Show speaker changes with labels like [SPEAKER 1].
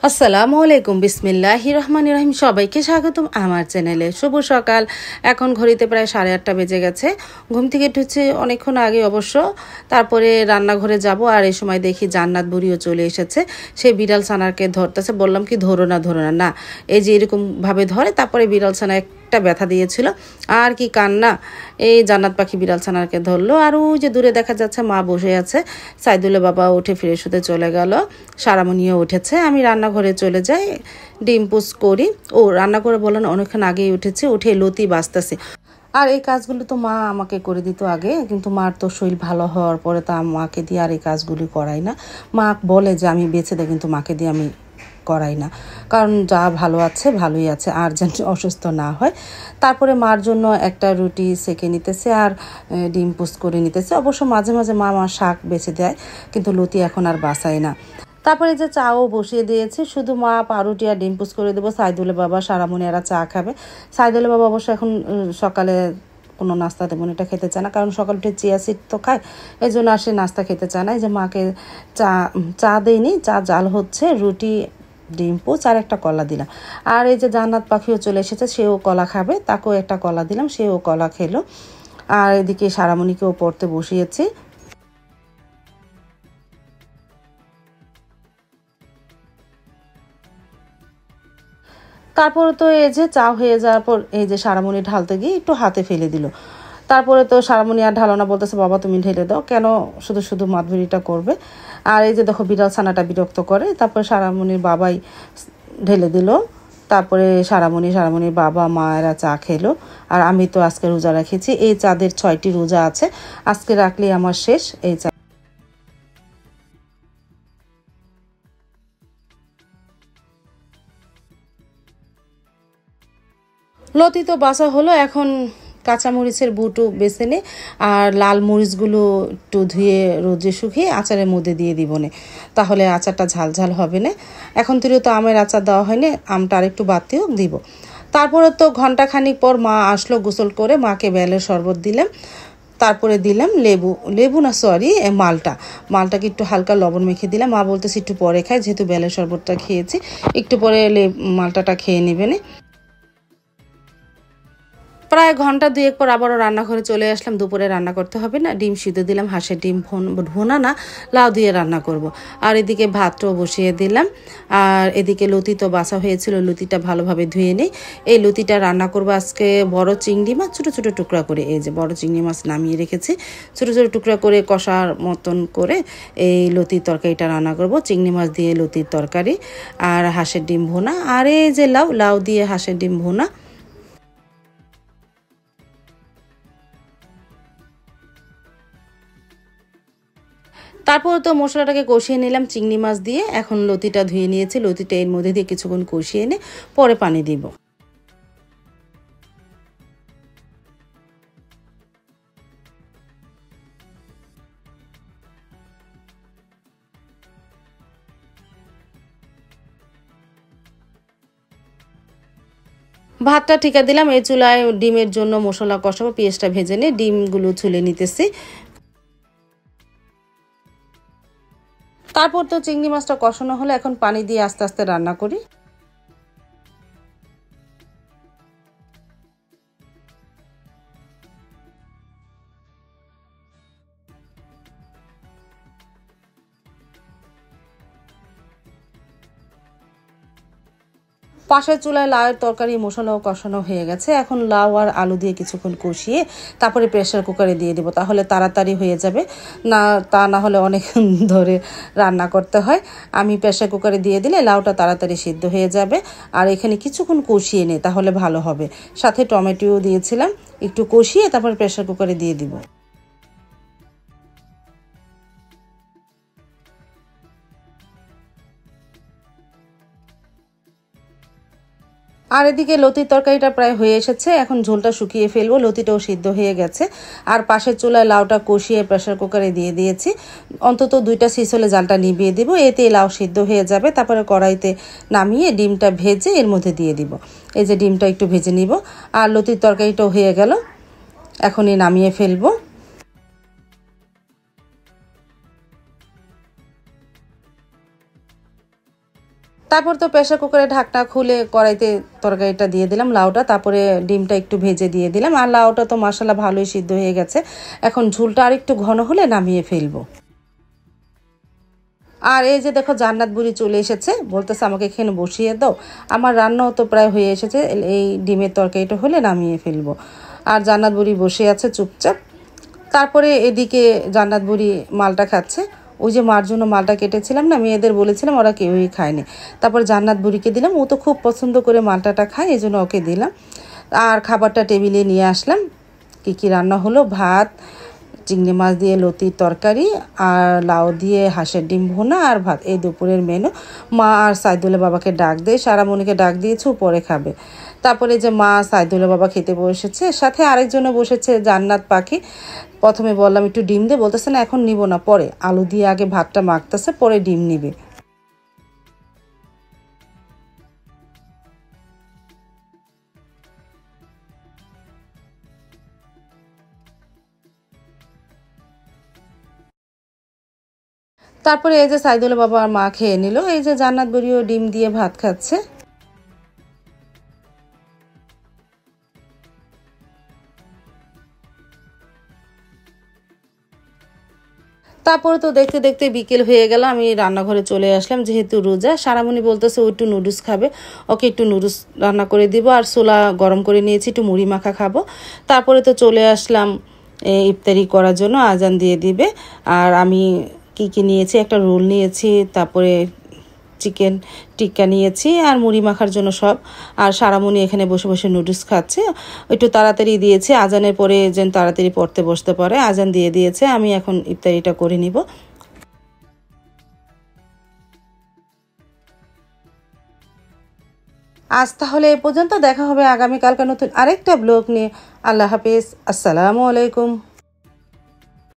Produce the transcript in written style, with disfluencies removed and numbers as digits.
[SPEAKER 1] আসসালামু আলাইকুম বিসমিল্লাহির রহমানির রহিম সবাইকে স্বাগতম আমার চ্যানেলে। শুভ সকাল। এখন ঘড়িতে প্রায় 8:30 বেজে গেছে। ঘুম থেকে উঠেছি অনেকক্ষণ আগে অবশ্য। তারপরে রান্নাঘরে যাব আর এই সময় দেখি জান্নাত বুড়িও চলে এসেছে। সে বিড়াল ছানাকে ধরতেছে। বললাম কি ধরো না না, এই যে এরকমভাবে ধরে। তারপরে বিড়াল ছানা একটা ব্যথা দিয়েছিল আর কি কান্না। এই জান্নাত পাখি বিড়াল ছানাকে ধরলো আর ওই যে দূরে দেখা যাচ্ছে মা বসে আছে। সাইদুলের বাবা উঠে ফ্রেশ হতে চলে গেল, সারামনিও উঠেছে। আমি রান্নাঘরে চলে যাই, ডিম পোচ করি। ও রান্না করে বলেন অনেকক্ষণ আগেই উঠেছে, উঠে লতি বাজতেছে। আর এই কাজগুলো তো মা আমাকে করে দিত আগে, কিন্তু মার তো শরীর ভালো হওয়ার পরে তো মাকে দিয়ে আর এই কাজগুলি করাই না। মা বলে যে আমি বেঁচে দেয়, কিন্তু মাকে দিয়ে আমি করাই না, কারণ যা ভালো আছে ভালোই আছে, আর যেন অসুস্থ না হয়। তারপরে মার জন্য একটা রুটি সেঁকে নিতেছে আর ডিম পোস্ট করে নিতেছে। অবশ্য মাঝে মাঝে মা শাক বেছে দেয়, কিন্তু লতি এখন আর বাসায় না। তারপরে যে চাও বসিয়ে দিয়েছি, শুধু মা পাউরুটি আর ডিম পোস্ট করে দেবো। সাইদুলের বাবা সারামনি এরা চা খাবে। সাইদুলের বাবা অবশ্য এখন সকালে কোনো নাস্তা তেমন এটা খেতে চায় না, কারণ সকাল উঠে চিয়া সিড তো খায়, এই জন্য আর সে নাস্তা খেতে চায় না। এই যে মাকে চা দেয়নি, চা জাল হচ্ছে, রুটি ডিম পোচ আর একটা কলা দিলাম। আর এই যে জান্নাত পাখিও চলে এসেছে, সেও কলা খাবে, তাকেও একটা কলা দিলাম, সেও কলা খেলো। আর এদিকে সারামণিকেও পড়তে বসিয়েছি। তারপরে তো এই যে চা হয়ে যাওয়ার পর এই যে সারামণি ঢালতে গিয়ে একটু হাতে ফেলে দিল। তারপরে তো সারামণি আর ঢালো না, বলতেছে বাবা তুমি ঢেলে দাও, কেন শুধু শুধু মাধুরীটা করবে। আর এই যে দেখো বিড়াল ছানাটা বিরক্ত করে। তারপরে সারামণির বাবাই ঢেলে দিল। তারপরে সারামণির বাবা মা এরা চা খেলো। আর আমি তো আজকে রোজা রেখেছি, এই চাঁদের 6টি রোজা আছে, আজকে রাখলেই আমার শেষ এই চা। লতি তো বাসা হলো, এখন কাঁচামরিচের বুটো বেছে নে আর লাল মরিচগুলো একটু ধুয়ে রোদে শুকিয়ে আচারের মধ্যে দিয়ে দিব নে, তাহলে আচারটা ঝাল ঝাল হবে না। এখন তুইও তো আমের আচার দেওয়া হয়নি, আমটা আর একটু বাড়তেও দিব। তারপরে তো ঘন্টাখানিক পর মা আসলো গোসল করে, মাকে বেলের শরবত দিলাম। তারপরে দিলাম লেবু, লেবু না সরি মালটাকে একটু হালকা লবণ মেখে দিলাম। মা বলতেছি একটু পরে খাই, যেহেতু বেলের শরবতটা খেয়েছি, একটু পরে মালটাটা খেয়ে নেবে না। প্রায় ঘন্টা দুয়েক পর আবারও রান্নাঘরে চলে আসলাম। দুপুরে রান্না করতে হবে না, ডিম সিদ্ধ দিলাম, হাঁসের ডিম ভোনা না লাউ দিয়ে রান্না করব। আর এদিকে ভাতটাও বসিয়ে দিলাম। আর এদিকে লতি তো বাছা হয়েছিল, লতিটা ভালোভাবে ধুয়ে নিই। এই লতিটা রান্না করব আজকে বড় চিংড়ি মাছ ছোটো ছোটো টুকরা করে। এই যে বড় চিংড়ি মাছ নামিয়ে রেখেছি, ছোটো ছোটো টুকরা করে কষার মতন করে এই লতির তরকারিটা রান্না করব। চিংড়ি মাছ দিয়ে লতির তরকারি আর হাঁসের ডিম ভোনা, আর এই যে লাউ দিয়ে হাঁসের ডিম ভোনা। তারপর তো মশলাটাকে কষিয়ে নিলাম চিংড়ি মাছ দিয়ে। এখন লতিটা ধুয়ে নিয়েছি, লতিটা এর মধ্যে দিয়ে কিছুক্ষণ কষিয়ে এনে পরে পানি দিব। ভাতটা ঠিকা দিলাম। এই চুলায় ডিমের জন্য মশলা কষাবো, পেঁয়াজটা ভেজে নিয়ে ডিমগুলো ছুলে নিতেছি। তারপর তো চিংড়ি মাছটা কষানো হলে এখন পানি দিয়ে আস্তে আস্তে রান্না করি। পাশের চুলায় লাউয়ের তরকারি মশলাও কষানো হয়ে গেছে। এখন লাউ আর আলু দিয়ে কিছুক্ষণ কষিয়ে তারপরে প্রেসার কুকারে দিয়ে দেবো, তাহলে তাড়াতাড়ি হয়ে যাবে। না তা না হলে অনেক ধরে রান্না করতে হয়। আমি প্রেসার কুকারে দিয়ে দিলে লাউটা তাড়াতাড়ি সিদ্ধ হয়ে যাবে। আর এখানে কিছুক্ষণ কষিয়ে নে, তাহলে ভালো হবে। সাথে টমেটোও দিয়েছিলাম, একটু কষিয়ে তারপরে প্রেসার কুকারে দিয়ে দিব। আর এদিকে লতির তরকারিটা প্রায় হয়ে এসেছে, এখন ঝোলটা শুকিয়ে ফেলবো। লতিটাও সিদ্ধ হয়ে গেছে। আর পাশের চুলায় লাউটা কষিয়ে প্রেসার কুকারে দিয়ে দিয়েছি। অন্তত 2টা সিস হলে জালটা নিভিয়ে দিব, এতে লাউ সিদ্ধ হয়ে যাবে। তারপরে কড়াইতে নামিয়ে ডিমটা ভেজে এর মধ্যে দিয়ে দিব। এই যে ডিমটা একটু ভেজে নিব। আর লতির তরকারিটাও হয়ে গেল, এখনই নামিয়ে ফেলবো। তারপর তো প্রেসার কুকারে ঢাকনা খুলে কড়াইতে তরকারিটা দিয়ে দিলাম, লাউটা, তারপরে ডিমটা একটু ভেজে দিয়ে দিলাম। আর লাউটা তো মাশাআল্লাহ ভালোই সিদ্ধ হয়ে গেছে। এখন ঝোলটা আর একটু ঘন হলে নামিয়ে ফেলবো। আর এই যে দেখো জান্নাত বুড়ি চলে এসেছে, বলতেছে আমাকে এখানে বসিয়ে দাও। আমার রান্নাও তো প্রায় হয়ে এসেছে, এই ডিমের তরকারিটা হলে নামিয়ে ফেলবো। আর জান্নাত বুড়ি বসে আছে চুপচাপ। তারপরে এদিকে জান্নাত বুড়ি মালটা খাচ্ছে। ওই যে মার জন্য মালটা কেটেছিলাম না, মেয়েদের বলেছিলাম, ওরা কেউই খায়নি। তারপর জান্নাত বুড়িকে দিলাম, ও তো খুব পছন্দ করে মালটাটা খায়, এই জন্য ওকে দিলাম। আর খাবারটা টেবিলে নিয়ে আসলাম। কি রান্না হলো, ভাত, চিংড়ি মাছ দিয়ে লতির তরকারি, আর লাউ দিয়ে হাঁসের ডিম ভুনা, আর ভাত, এই দুপুরের মেনু। মা আর সাইদুলের বাবাকে ডাক দিয়ে, সারামণিকে ডাক দিয়েছে, পরে খাবে। তারপরে যে মা, সাইদুলের বাবা খেতে বসেছে, সাথে আরেকজনও বসেছে, জান্নাত পাখি। প্রথমে বললাম একটু ডিম দে, বলতেছে না এখন নিব না, পরে আলু দিয়ে আগে ভাতটা মাখতেছে, পরে ডিম নিবে। তারপরে এই যে সাইদুলের বাবা আর মা খেয়ে নিল। এই যে জান্নাত বুড়িও ডিম দিয়ে ভাত খাচ্ছে। তারপরে তো দেখতে দেখতে বিকেল হয়ে গেল, আমি রান্নাঘরে চলে আসলাম। যেহেতু রোজা, সারামণি বলতেছে ও একটু নুডলস খাবে, ওকে একটু নুডলস রান্না করে দিব। আর ছোলা গরম করে নিয়েছি, একটু মুড়ি মাখা খাবো। তারপরে তো চলে আসলাম ইফতারি করার জন্য, আজান দিয়ে দিবে। আর আমি কি নিয়েছি, একটা রোল নিয়েছি, তারপরে চিকেন টিক্কা নিয়েছি, আর মুড়ি মাখার জন্য সব। আর সারামণি এখানে বসে বসে নুডলস খাচ্ছে। একটু তাড়াতাড়ি দিয়েছে, আজানের পরে যেন তাড়াতাড়ি পড়তে বসতে পারে। আজান দিয়ে দিয়েছে, আমি এখন ইফতারিটা করে নিব। আজ তাহলে এ পর্যন্ত, দেখা হবে আগামীকালকে নতুন আরেকটা ব্লগ নিয়ে। আল্লাহ হাফেজ, আসসালামু আলাইকুম।